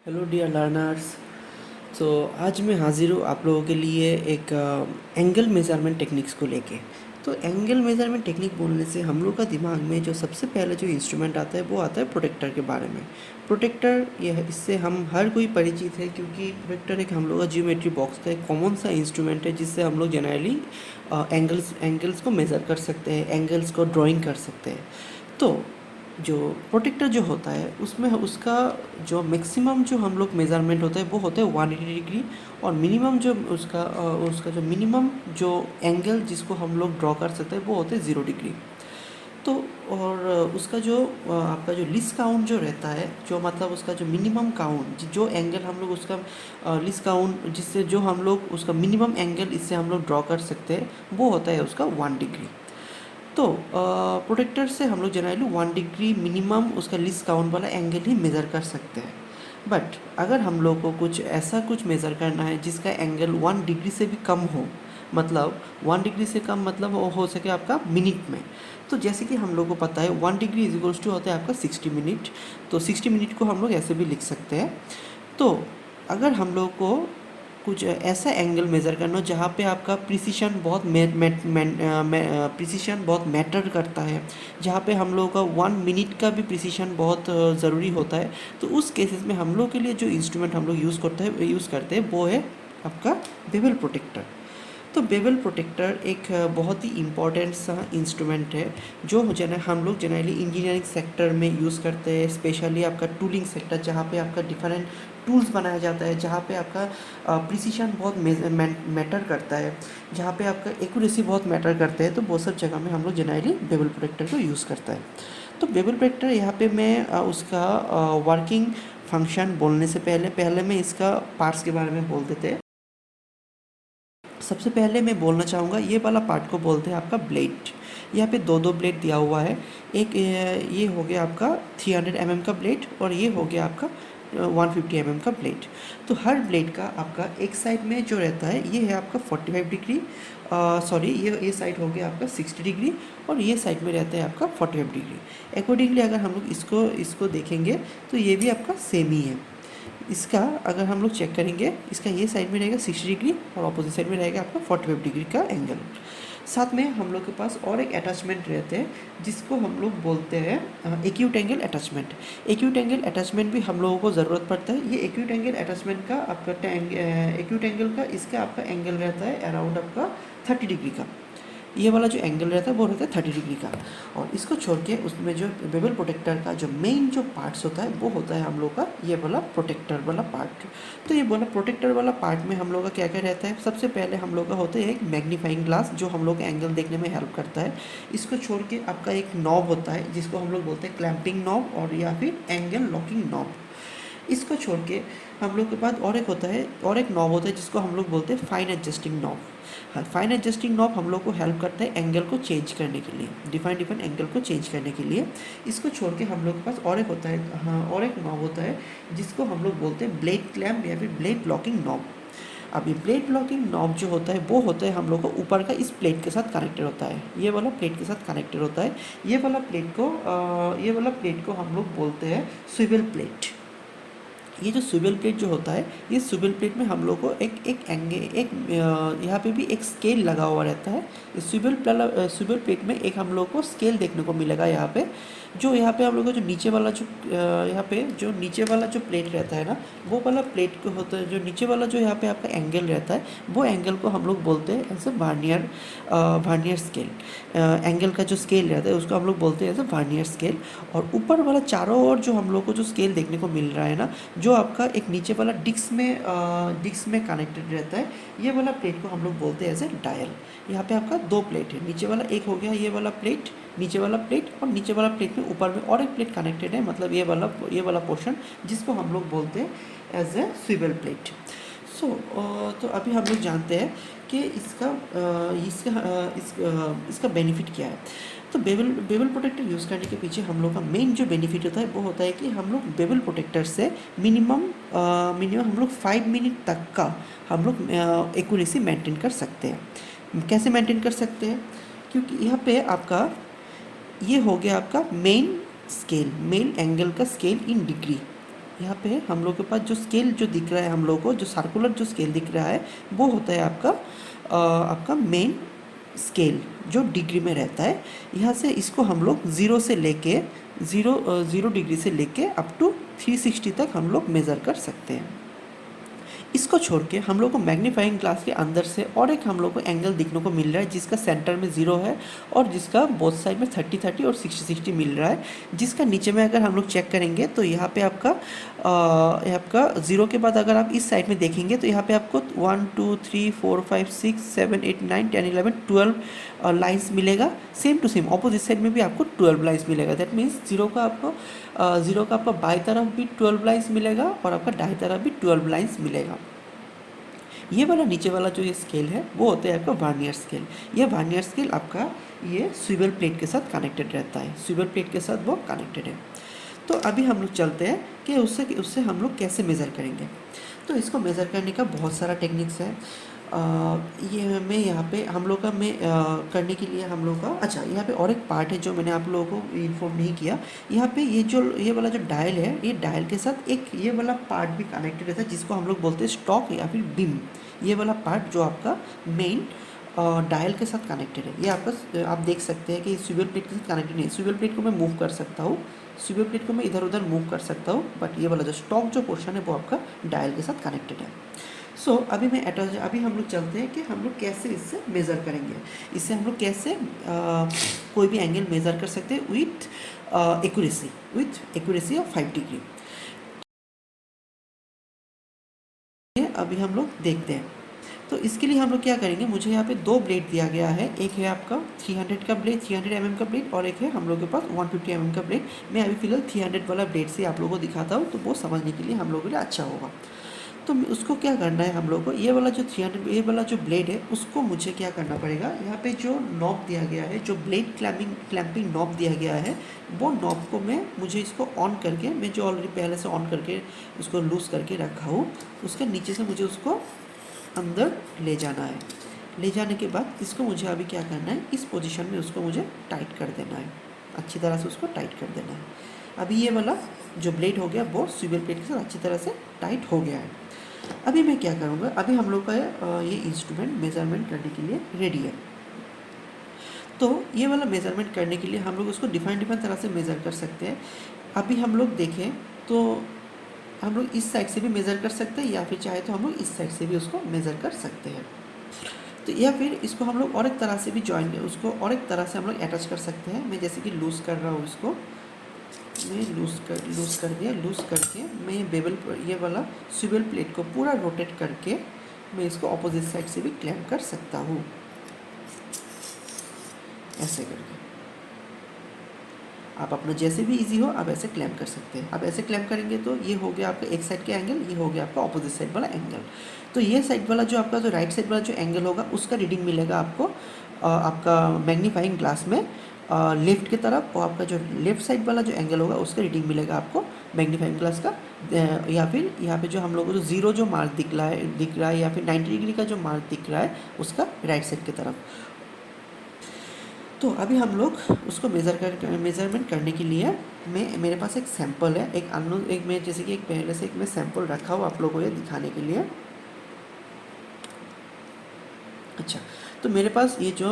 Hello dear learners. तो आज मैं हाज़िर हूँ आप लोगों के लिए एक एंगल मेज़रमेंट टेक्निक्स को लेके। तो एंगल मेज़रमेंट टेक्निक बोलने से हम लोग का दिमाग में जो सबसे पहले जो इंस्ट्रूमेंट आता है वो आता है प्रोटेक्टर के बारे में। प्रोटेक्टर यह इससे हम हर कोई परिचित है, क्योंकि प्रोटेक्टर एक हम लोग का जियोमेट्री बॉक्स का एक कॉमन सा इंस्ट्रूमेंट है जिससे हम लोग जनरली एंगल्स को मेज़र कर सकते हैं, एंगल्स को ड्राइंग कर सकते हैं। तो जो प्रोटेक्टर जो होता है उसमें उसका जो मैक्सिमम जो हम लोग मेज़रमेंट होता है वो होता है 180 डिग्री, और मिनिमम जो उसका जो मिनिमम जो एंगल जिसको हम लोग ड्रॉ कर सकते हैं वो होते हैं 0 डिग्री। तो और उसका जो आपका जो लीस्ट काउंट जो रहता है, जो मतलब उसका जो मिनिमम काउंट, जो एंगल हम लोग उसका लीस्ट काउंट जिससे जो हम लोग उसका मिनिमम एंगल इससे हम लोग ड्रॉ कर सकते हैं वो होता है उसका 1 डिग्री। तो प्रोटेक्टर से हम लोग जनरली 1 डिग्री मिनिमम उसका लीस्ट काउंट वाला एंगल ही मेज़र कर सकते हैं। बट अगर हम लोग को कुछ ऐसा कुछ मेज़र करना है जिसका एंगल 1 डिग्री से भी कम हो, मतलब 1 डिग्री से कम मतलब वो हो सके आपका मिनट में। तो जैसे कि हम लोग को पता है 1 डिग्री इज इक्वल्स टू होता है आपका 60 मिनट। तो 60 मिनट को हम लोग ऐसे भी लिख सकते हैं। तो अगर हम लोग को कुछ ऐसा एंगल मेज़र करना हो जहाँ पे आपका प्रिसिशन बहुत प्रिसिशन बहुत मैटर करता है, जहाँ पे हम लोगों का 1 मिनट का भी प्रिसिशन बहुत ज़रूरी होता है, तो उस केसेस में हम लोग के लिए जो इंस्ट्रूमेंट हम लोग यूज़ करते हैं वो है आपका बेवल प्रोटेक्टर। तो बेवल प्रोटेक्टर एक बहुत ही इम्पॉर्टेंट सा इंस्ट्रूमेंट है जो हम लोग जनरली इंजीनियरिंग सेक्टर में यूज़ करते हैं, स्पेशली आपका टूलिंग सेक्टर जहाँ पे आपका डिफरेंट टूल्स बनाया जाता है, जहाँ पे आपका प्रिसिशन बहुत मैटर करता है, जहाँ पे आपका एक्यूरेसी बहुत मैटर करता है। तो वो सब जगह में हम लोग जनरली बेवल प्रोटेक्टर को यूज़ करता है। तो बेवल प्रोटेक्टर यहाँ पे मैं उसका वर्किंग फंक्शन बोलने से पहले मैं इसका पार्ट्स के बारे में बोल देते हैं। सबसे पहले मैं बोलना चाहूँगा ये वाला पार्ट को बोलते हैं आपका ब्लेड। यहाँ पे दो ब्लेड दिया हुआ है। एक ये हो गया आपका 300 mm का ब्लेड, और ये हो गया आपका 150 mm का ब्लेड। तो हर ब्लेड का आपका एक साइड में जो रहता है ये है आपका 45 डिग्री, सॉरी ये साइड हो गया आपका 60 डिग्री, और ये साइड में रहता है आपका 45 डिग्री। अकॉर्डिंगली अगर हम लोग इसको देखेंगे तो ये भी आपका सेम ही है। इसका अगर हम लोग चेक करेंगे, इसका ये साइड में रहेगा 60 डिग्री और अपोजिट साइड में रहेगा आपका 45 डिग्री का एंगल। साथ में हम लोग के पास और एक अटैचमेंट रहते हैं जिसको हम लोग बोलते हैं acute angle attachment. Acute angle attachment भी हम लोगों को ज़रूरत पड़ता है। ये एक्यूट एंगल अटैचमेंट का आपका एक्यूट एंगल का इसका आपका एंगल रहता है अराउंड आपका 30 डिग्री का। ये वाला जो एंगल रहता है वो रहता है 30 डिग्री का। और इसको छोड़ के उसमें जो बेवल प्रोटेक्टर का जो मेन जो पार्ट्स होता है वो होता है हम लोग का ये वाला प्रोटेक्टर वाला पार्ट। तो ये वाला प्रोटेक्टर वाला पार्ट में हम लोग का क्या क्या रहता है, सबसे पहले हम लोग का होता है एक मैग्नीफाइंग ग्लास जो हम लोग का एंगल देखने में हेल्प करता है। इसको छोड़ के आपका एक नॉब होता है जिसको हम लोग बोलते हैं क्लैंपिंग नॉब और या फिर एंगल लॉकिंग नॉब। इसको छोड़ के हम लोग के पास और एक होता है, और एक नॉब होता है जिसको हम लोग बोलते हैं फाइन एडजस्टिंग नॉब। हाँ, फाइन एडजस्टिंग नॉब हम लोग को हेल्प करता है एंगल को चेंज करने के लिए, डिफाइन एंगल को चेंज करने के लिए। इसको छोड़ के हम लोग के पास और एक होता है, हाँ, और एक नॉब होता है जिसको हम लोग बोलते हैं ब्लेड क्लैम्प या फिर ब्लेड लॉकिंग नॉब। अब ये ब्लेड लॉकिंग नॉब जो होता है वो होता है हम लोग को ऊपर का इस प्लेट के साथ कनेक्टेड होता है, ये वाला प्लेट के साथ कनेक्टेड होता है। ये वाला प्लेट को हम लोग बोलते हैं स्विवेल प्लेट। ये जो स्विवेल प्लेट जो होता है, ये स्विवेल प्लेट में हम लोग को यहाँ पे भी एक स्केल लगा हुआ रहता है। इस स्विवेल प्लेट में एक हम लोग को स्केल देखने को मिलेगा यहाँ पे। यहाँ पे हम लोग को जो नीचे वाला यहाँ पे जो नीचे वाला जो प्लेट रहता है ना, वो वाला प्लेट को होता है, जो नीचे वाला जो यहाँ पे आपका एंगल रहता है वो एंगल को हम लोग बोलते हैं as a vernier scale. Angle का जो स्केल रहता है उसको हम लोग बोलते हैं एज ए वार्नियर स्केल। और ऊपर वाला चारों ओर जो हम लोग को जो स्केल देखने को मिल रहा है ना, जो आपका एक नीचे वाला डिस्क में कनेक्टेड रहता है, ये वाला प्लेट को हम लोग बोलते हैं एज ए डायल। यहाँ पे आपका दो प्लेट है, नीचे वाला एक हो गया ये वाला प्लेट, नीचे वाला प्लेट, और नीचे वाला प्लेट में ऊपर में और एक प्लेट कनेक्टेड है, मतलब ये वाला पोर्शन जिसको हम लोग बोलते हैं एज ए स्विवेल प्लेट। तो अभी हम लोग जानते हैं कि इसका बेनिफिट क्या है। तो बेवल प्रोटेक्टर यूज़ करने के पीछे हम लोग का मेन जो बेनिफिट होता है वो होता है कि हम लोग बेवल प्रोटेक्टर से मिनिमम हम लोग 5 मिनट तक का हम लोग एक्यूरेसी मेंटेन कर सकते हैं। कैसे मेंटेन कर सकते हैं, क्योंकि यहाँ पे आपका ये हो गया आपका मेन एंगल का स्केल इन डिग्री। यहाँ पे हम लोग के पास जो स्केल जो दिख रहा है हम लोग को, जो सर्कुलर जो स्केल दिख रहा है वो होता है आपका मेन स्केल जो डिग्री में रहता है। यहाँ से इसको हम लोग ज़ीरो डिग्री से लेके अप टू 360 तक हम लोग मेज़र कर सकते हैं। इसको छोड़ के हम लोग को मैग्नीफाइंग ग्लास के अंदर से और एक हम लोग को एंगल दिखने को मिल रहा है जिसका सेंटर में 0 है और जिसका बोथ साइड में 30-30 और 60-60 मिल रहा है, जिसका नीचे में अगर हम लोग चेक करेंगे तो यहाँ पे आपका 0 के बाद अगर आप इस साइड में देखेंगे तो यहाँ पे आपको 1 2 3 4 5 6 7 8 9 10 11 12 लाइन्स मिलेगा। Same to same opposite side में भी आपको 12 लाइन्स मिलेगा। दैट मीन्स 0 का आपका बाई तरफ भी 12 लाइन्स मिलेगा और आपका दाएं तरफ भी 12 लाइन्स मिलेगा। ये वाला नीचे वाला जो ये स्केल है वो होता है आपका वर्नियर स्केल। ये वर्नियर स्केल आपका ये स्विvel प्लेट के साथ कनेक्टेड रहता है, स्विvel प्लेट के साथ वो कनेक्टेड है। तो अभी हम लोग चलते हैं कि उससे हम लोग कैसे मेज़र करेंगे। तो इसको मेज़र करने का बहुत सारा टेक्निक्स है। ये मैं यहाँ पे हम लोग का करने के लिए हम लोग का अच्छा यहाँ पे और एक पार्ट है जो मैंने आप लोगों को इन्फॉर्म नहीं किया। यहाँ पे ये वाला जो डायल है, ये डायल के साथ एक ये वाला पार्ट भी कनेक्टेड रहता है जिसको हम लोग बोलते हैं स्टॉक या फिर बिम। ये वाला पार्ट जो आपका मेन डायल के साथ कनेक्टेड है, ये आपका आप देख सकते हैं कि स्विvel प्लेट के साथ कनेक्टेड नहीं है। स्विvel प्लेट को मैं मूव कर सकता हूँ, स्विvel प्लेट को मैं इधर उधर मूव कर सकता हूँ, बट ये वाला जो स्टॉक जो पोर्शन है वो आपका डायल के साथ कनेक्टेड है। सो अभी हम लोग चलते हैं कि हम लोग कैसे इससे मेज़र करेंगे। इससे हम लोग कैसे कोई भी एंगल मेज़र कर सकते हैं विथ एक्यूरेसी ऑफ 5 डिग्री। अभी हम लोग देखते हैं। तो इसके लिए हम लोग क्या करेंगे, मुझे यहाँ पे 2 ब्लेड दिया गया है। एक है आपका 300 का ब्लेड, 300 mm का ब्लेड, और एक है हम लोग के पास 150 mm का ब्लेड। मैं अभी फ़िलहाल 300 वाला ब्लेड से आप लोगों को दिखाता हूँ तो वो समझने के लिए हम लोगों के लिए अच्छा होगा। तो उसको क्या करना है हम लोग को, ये वाला जो 300 ये वाला जो ब्लेड है उसको मुझे क्या करना पड़ेगा, यहाँ पे जो नॉब दिया गया है, जो ब्लेड क्लैंपिंग नॉब दिया गया है, वो नॉब को मुझे इसको ऑन करके, मैं जो ऑलरेडी पहले से ऑन करके उसको लूज़ करके रखा हूँ, उसके नीचे से मुझे उसको अंदर ले जाना है। ले जाने के बाद इसको मुझे अभी क्या करना है, इस पोजीशन में उसको मुझे टाइट कर देना है, अच्छी तरह से उसको टाइट कर देना है। अभी ये वाला जो ब्लेड हो गया वो स्विvel प्लेट के साथ अच्छी तरह से टाइट हो गया है। अभी मैं क्या करूँगा, अभी हम लोग का ये इंस्ट्रूमेंट मेज़रमेंट करने के लिए रेडी है। तो ये वाला मेज़रमेंट करने के लिए हम लोग उसको डिफाइन तरह से मेज़र कर सकते हैं। अभी हम लोग देखें तो हम लोग इस साइड से भी मेज़र कर सकते हैं, या फिर चाहे तो हम लोग इस साइड से भी उसको मेज़र कर सकते हैं। तो या फिर इसको हम लोग और एक तरह से भी उसको और एक तरह से हम लोग अटैच कर सकते हैं। मैं जैसे कि लूज़ कर रहा हूँ, इसको मैं लूज़ कर दिया। लूज़ करके मैं ये वाला स्विvel प्लेट को पूरा रोटेट करके मैं इसको अपोजिट साइड से भी क्लैम्प कर सकता हूँ, ऐसे करके। आप अपना जैसे भी इजी हो आप ऐसे क्लैम्प कर सकते हैं। आप ऐसे क्लैम्प करेंगे तो ये हो गया आपका एक साइड का एंगल, ये हो गया आपका अपोजिट साइड वाला एंगल। तो ये साइड वाला जो आपका जो राइट साइड वाला जो एंगल होगा उसका रीडिंग मिलेगा आपको आपका मैग्नीफाइंग ग्लास में लेफ़्ट की तरफ, और आपका जो लेफ़्ट साइड वाला जो एंगल होगा उसका रीडिंग मिलेगा आपको मैग्नीफाइंग ग्लास का, या फिर यहाँ पे जो हम लोगों को जो 0 जो मार्क दिख रहा है या फिर 90 डिग्री का जो मार्क दिख रहा है उसका राइट साइड की तरफ। तो अभी हम लोग उसको मेज़रमेंट करने के लिए मेरे पास एक सैंपल है, एक मैं जैसे कि एक पहले से एक मैं सैंपल रखा हुआ आप लोगों को ये दिखाने के लिए। अच्छा, तो मेरे पास ये जो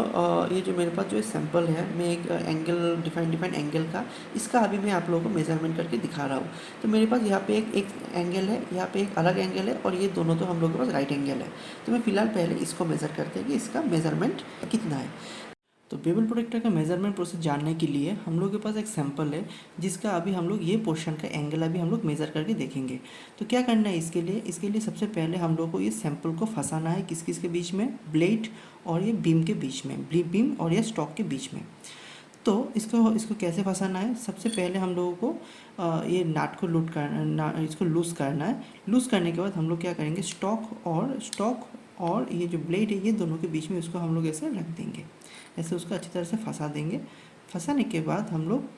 मेरे पास जो सैंपल है, मैं एक एंगल डिफाइन एंगल का, इसका अभी मैं आप लोगों को मेज़रमेंट करके दिखा रहा हूँ। तो मेरे पास यहाँ पे एक एंगल है, यहाँ पे एक अलग एंगल है, और ये दोनों तो हम लोगों के पास राइट एंगल है। तो मैं फ़िलहाल पहले इसको मेज़र करते हैं कि इसका मेज़रमेंट कितना है। तो बेबल प्रोटेक्टर का मेज़रमेंट प्रोसेस जानने के लिए हम लोग के पास एक सैंपल है जिसका अभी हम लोग ये पोर्शन का एंगल अभी हम लोग मेज़र करके देखेंगे। तो क्या करना है इसके लिए सबसे पहले हम लोग को ये सैंपल को फंसाना है किस के बीच में, ब्लेड और ये बीम के बीच में, बीम और ये स्टॉक के बीच में। तो इसको कैसे फंसाना है, सबसे पहले हम लोगों को ये नाट को इसको लूज़ करना है। लूज़ करने के बाद हम लोग क्या करेंगे, स्टॉक और ये जो ब्लेड है ये दोनों के बीच में उसको हम लोग ऐसे रख देंगे, ऐसे उसको अच्छी तरह से फंसा देंगे। फंसाने के बाद हम लोग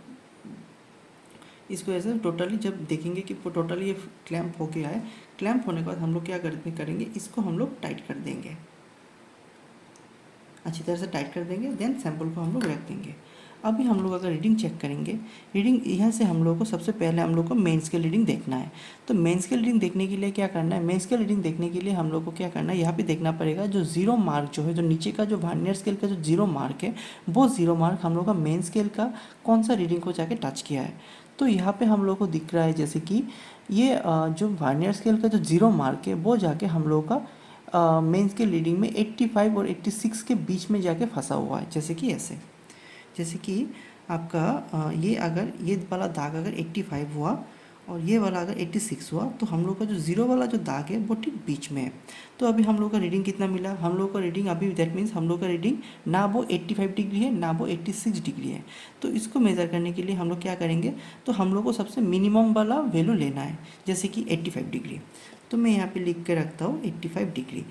इसको ऐसे टोटली जब देखेंगे कि टोटली ये क्लैंप हो गया है, क्लैंप होने के बाद हम लोग क्या करेंगे, इसको हम लोग टाइट कर देंगे, अच्छी तरह से टाइट कर देंगे। देन सैंपल को हम लोग रख देंगे। अभी हम लोग अगर रीडिंग चेक करेंगे, रीडिंग यहाँ से हम लोग को सबसे पहले हम लोग को मेन स्केल रीडिंग देखना है। तो मेन स्केल रीडिंग देखने के लिए क्या करना है, मेन स्केल रीडिंग देखने के लिए हम लोग को क्या करना है, यहाँ पे देखना पड़ेगा जो जीरो मार्क जो है, जो नीचे का जो वर्नियर स्केल का जो जीरो मार्क है, वो जीरो मार्क हम लोग का मेन स्केल का कौन सा रीडिंग को जाके टच किया है। तो यहाँ पे हम लोग को दिख रहा है जैसे कि ये जो वर्नियर स्केल का जो जीरो मार्क है वो जाके हम लोग का मेन स्केल रीडिंग में 85 और 86 के बीच में जाके फंसा हुआ है। जैसे कि ऐसे, जैसे कि आपका ये अगर ये वाला दाग अगर 85 हुआ और ये वाला अगर 86 हुआ, तो हम लोग का जो ज़ीरो वाला जो दाग है वो ठीक बीच में है। तो अभी हम लोग का रीडिंग कितना मिला, हम लोग का रीडिंग अभी दैट मीन्स हम लोग का रीडिंग ना वो 85 डिग्री है ना वो 86 डिग्री है। तो इसको मेज़र करने के लिए हम लोग क्या करेंगे, तो हम लोग को सबसे मिनिमम वाला वैल्यू लेना है, जैसे कि 85 डिग्री। तो मैं यहाँ पे लिख के रखता हूँ 85 डिग्री,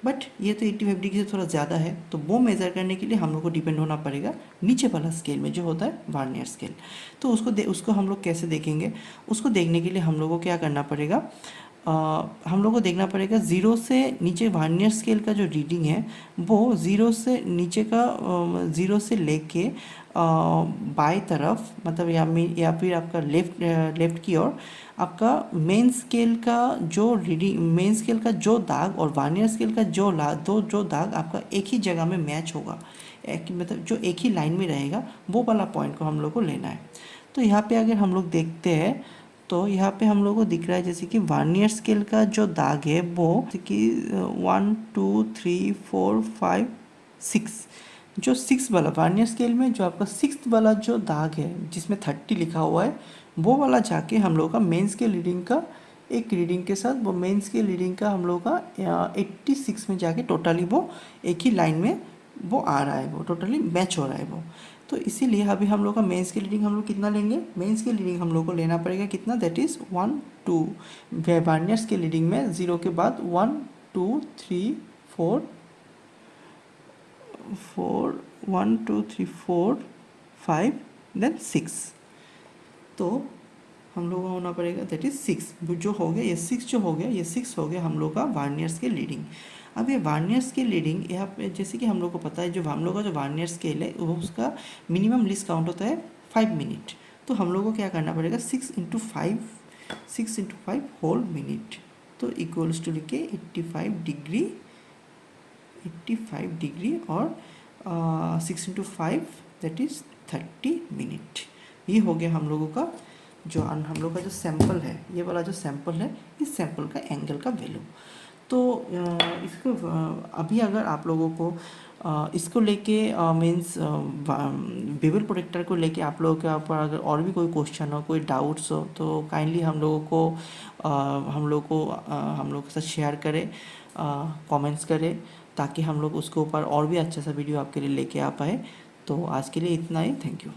बट ये तो 85 डिग्री से थोड़ा ज़्यादा है, तो वो मेज़र करने के लिए हम लोग को डिपेंड होना पड़ेगा नीचे वाला स्केल में जो होता है वर्नियर स्केल। तो उसको हम लोग कैसे देखेंगे, उसको देखने के लिए हम लोग को क्या करना पड़ेगा, हम लोग को देखना पड़ेगा ज़ीरो से नीचे वर्नियर स्केल का जो रीडिंग है वो ज़ीरो से नीचे का ज़ीरो से लेके बाई तरफ, मतलब या फिर आपका लेफ़्ट की ओर आपका मेन स्केल का जो रीडिंग, मेन स्केल का जो दाग और वर्नियर स्केल का जो दाग आपका एक ही जगह में मैच होगा, मतलब जो एक ही लाइन में रहेगा, वो वाला पॉइंट को हम लोग को लेना है। तो यहाँ पे अगर हम लोग देखते हैं तो यहाँ पे हम लोग को दिख रहा है जैसे कि वर्नियर स्केल का जो दाग है वो कि 1 2 3 4 5 6, जो 6 वाला वर्नियर स्केल में जो आपका 6th वाला जो दाग है जिसमें 30 लिखा हुआ है, वो वाला जाके हम लोग का मेन स्केल रीडिंग का एक रीडिंग के साथ वो मेन स्केल रीडिंग का हम लोग का 86 में जाके टोटली वो एक ही लाइन में वो आ रहा है, वो टोटली मैच हो रहा है वो। तो इसीलिए अभी हम लोग का मेन स्केल रीडिंग हम लोग कितना लेंगे, मेन स्केल रीडिंग हम लोग को लेना पड़ेगा कितना, that is 1 2। Vernier scale reading में ज़ीरो के बाद 1 2 3 4 1 2 3 4 5 देन 6। तो हम लोग का होना पड़ेगा दैट इज़ 6, जो हो गया ये 6 जो हो गया, ये 6 हो गया हम लोग का वर्नियर स्केल रीडिंग। अब ये वर्नियर स्केल रीडिंग यहाँ पे जैसे कि हम लोग को पता है जो हम लोग का जो वर्नियर स्केल है वो उसका मिनिमम लिस्ट काउंट होता है 5 मिनट। तो हम लोग को क्या करना पड़ेगा 6 × 5 होल मिनट, तो इक्वल्स टू लिख के 85 डिग्री और 6 × 5 दैट इज़ 30 मिनट। ये हो गया हम लोगों का जो हम लोग का जो सैंपल है, ये वाला जो सैंपल है, इस सैंपल का एंगल का वैल्यू। तो इसको अभी अगर आप लोगों को इसको लेके मीन्स बेवल प्रोटेक्टर को लेके आप लोगों के ऊपर अगर और भी कोई क्वेश्चन हो, कोई डाउट्स हो, तो काइंडली हम लोग के साथ शेयर करें, कमेंट्स करें, ताकि हम लोग उसके ऊपर और भी अच्छा सा वीडियो आपके लिए लेके आ पाए। तो आज के लिए इतना ही, थैंक यू।